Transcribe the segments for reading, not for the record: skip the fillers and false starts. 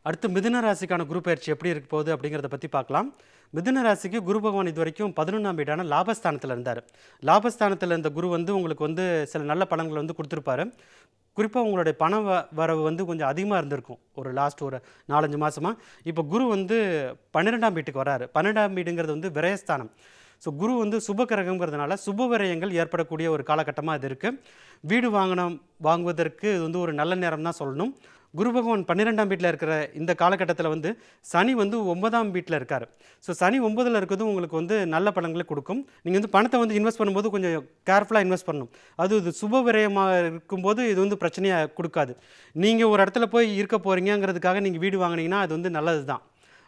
அடுத்து மிதுன ராசிக்கான குரு பயிற்சி எப்படி இருக்க போகுது அப்படிங்கிறத பற்றி பார்க்கலாம். மிதுன ராசிக்கு குரு பகவான் இதுவரைக்கும் 11ஆம் வீடான லாபஸ்தானத்தில் இருந்தார். லாபஸ்தானத்தில் இருந்த குரு வந்து உங்களுக்கு வந்து சில நல்ல பலன்களை வந்து கொடுத்துருப்பாரு. குறிப்பாக உங்களுடைய வரவு வந்து கொஞ்சம் அதிகமாக இருந்திருக்கும் ஒரு லாஸ்ட் ஒரு 4-5 மாதமாக. இப்போ குரு வந்து 12ஆம் வீட்டுக்கு வராரு. 12ஆம் வீடுங்கிறது வந்து விரயஸ்தானம். ஸோ குரு வந்து சுப கிரகங்கிறதுனால சுப விரயங்கள் ஏற்படக்கூடிய ஒரு காலகட்டமாக இது இருக்குது. வீடு வாங்குவதற்கு இது வந்து ஒரு நல்ல நேரம் தான் சொல்லணும். குரு பகவான் 12ஆம் வீட்டில் இருக்கிற இந்த காலகட்டத்தில் வந்து சனி வந்து 9ஆம் வீட்டில் இருக்கார். ஸோ சனி 9ல் இருக்கிறது உங்களுக்கு வந்து நல்ல பலன்களை கொடுக்கும். நீங்கள் வந்து பணத்தை வந்து இன்வெஸ்ட் பண்ணும்போது கொஞ்சம் கேர்ஃபுல்லாக இன்வெஸ்ட் பண்ணணும். இது சுப விரயமாக இருக்கும்போது இது வந்து பிரச்சனையை கொடுக்காது. நீங்கள் ஒரு இடத்துல போய் இருக்க போகிறீங்கிறதுக்காக நீங்கள் வீடு வாங்கினீங்கன்னா அது வந்து நல்லது தான்.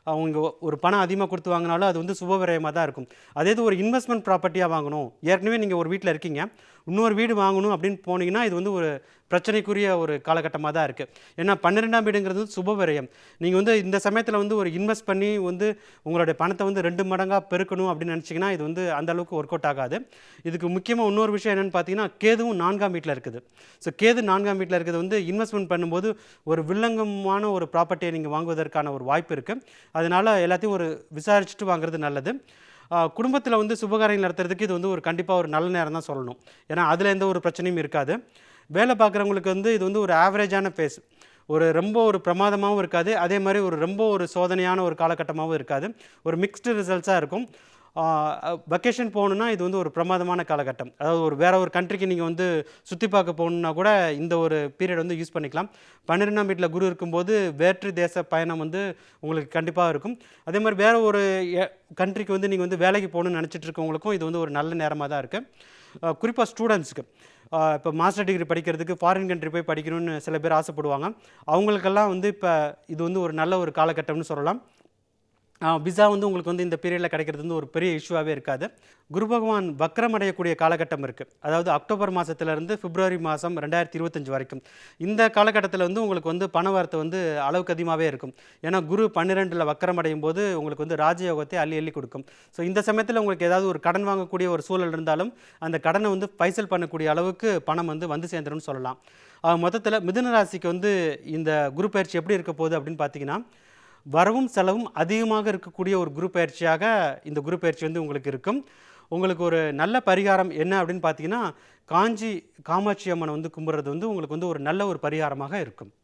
அவங்க ஒரு பணம் அதிகமாக கொடுத்து வாங்கினாலும் அது வந்து சுப விரயமாக தான் இருக்கும். அதே இது ஒரு இன்வெஸ்ட்மெண்ட் ப்ராப்பர்ட்டியாக வாங்கணும், ஏற்கனவே நீங்கள் ஒரு வீட்டில் இருக்கீங்க, இன்னொரு வீடு வாங்கணும் அப்படின்னு போனீங்கன்னா இது வந்து ஒரு பிரச்சனைக்குரிய ஒரு காலகட்டமாக தான் இருக்குது. ஏன்னா 12ஆம் வீடுங்கிறது சுப விரயம். நீங்கள் வந்து இந்த சமயத்தில் வந்து ஒரு இன்வெஸ்ட் பண்ணி வந்து உங்களுடைய பணத்தை வந்து 2 மடங்காக பெருக்கணும் அப்படின்னு நினச்சிங்கன்னா இது வந்து அந்த அளவுக்கு ஒர்க் அவுட் ஆகாது. இதுக்கு முக்கியமாக இன்னொரு விஷயம் என்னென்னு பார்த்தீங்கன்னா, கேதுவும் 4ஆம் வீட்டில் இருக்குது. ஸோ கேது 4ஆம் வீட்டில் இருக்கிறது வந்து இன்வெஸ்ட்மெண்ட் பண்ணும்போது ஒரு வில்லங்கமான ஒரு ப்ராப்பர்ட்டியை நீங்கள் வாங்குவதற்கான ஒரு வாய்ப்பு இருக்குது. அதனால் எல்லாத்தையும் ஒரு விசாரிச்சுட்டு வாங்குறது நல்லது. குடும்பத்தில் வந்து சுபகாரியங்கள் நடத்துறதுக்கு இது வந்து கண்டிப்பாக ஒரு நல்ல நேரம் தான் சொல்லணும். ஏன்னா அதில் எந்த ஒரு பிரச்சனையும் இருக்காது. வேலை பார்க்குறவங்களுக்கு வந்து இது வந்து ஒரு ஆவரேஜான ஃபேஸ். ரொம்ப ஒரு பிரமாதமாகவும் இருக்காது, அதே மாதிரி ரொம்ப ஒரு சோதனையான ஒரு காலகட்டமாகவும் இருக்காது. ஒரு மிக்ஸ்டு ரிசல்ட்ஸாக இருக்கும். வெக்கேஷன் போகணுன்னா இது வந்து ஒரு பிரமாதமான காலகட்டம். அதாவது வேறு ஒரு கண்ட்ரிக்கு நீங்கள் வந்து சுற்றி பார்க்க போகணுன்னா கூட இந்த ஒரு பீரியட் வந்து யூஸ் பண்ணிக்கலாம். 12ஆம் வீட்டில் குரு இருக்கும்போது வேற்று தேச பயணம் வந்து உங்களுக்கு கண்டிப்பாக இருக்கும். அதே மாதிரி வேறு ஒரு கண்ட்ரிக்கு வந்து நீங்கள் வந்து வேலைக்கு போகணுன்னு நினச்சிட்டு இருக்கவங்களுக்கும் இது வந்து ஒரு நல்ல நேரமாக தான் இருக்குது. குறிப்பாக ஸ்டூடெண்ட்ஸுக்கு இப்போ மாஸ்டர் டிகிரி படிக்கிறதுக்கு ஃபாரின் கண்ட்ரி போய் படிக்கணும்னு சில பேர் ஆசைப்படுவாங்க. அவங்களுக்கெல்லாம் வந்து இப்போ இது வந்து ஒரு நல்ல ஒரு காலகட்டம்னு சொல்லலாம். விசா வந்து உங்களுக்கு வந்து இந்த பீரியடில் கிடைக்கிறது வந்து ஒரு பெரிய இஷ்யூவாகவே இருக்காது. குரு பகவான் வக்ரம் அடையக்கூடிய காலகட்டம் இருக்குது. அதாவது அக்டோபர் மாதத்துலேருந்து பிப்ரவரி மாதம் 2025 வரைக்கும். இந்த காலகட்டத்தில் வந்து உங்களுக்கு வந்து பண வரத்து வந்து அளவுக்கு அதிகமாகவே இருக்கும். ஏன்னா குரு 12ல் வக்ரம் அடையும் போது உங்களுக்கு வந்து ராஜயோகத்தை அள்ளி அள்ளி கொடுக்கும். ஸோ இந்த சமயத்தில் உங்களுக்கு ஏதாவது ஒரு கடன் வாங்கக்கூடிய ஒரு சூழல் இருந்தாலும் அந்த கடனை வந்து பைசல் பண்ணக்கூடிய அளவுக்கு பணம் வந்து சேர்ந்துரும்னு சொல்லலாம். மொத்தத்தில் மிதுன ராசிக்கு வந்து இந்த குரு பயிற்சி எப்படி இருக்க போகுது அப்படின்னு பார்த்தீங்கன்னா, வரவும் செலவும் அதிகமாக இருக்கக்கூடிய ஒரு குரு பயிற்சியாக இந்த குரு பயிற்சி வந்து உங்களுக்கு இருக்கும். உங்களுக்கு ஒரு நல்ல பரிகாரம் என்ன அப்படின்னு பார்த்தீங்கன்னா, காஞ்சி காமாட்சி அம்மனை வந்து கும்பிட்றது வந்து உங்களுக்கு வந்து ஒரு நல்ல ஒரு பரிகாரமாக இருக்கும்.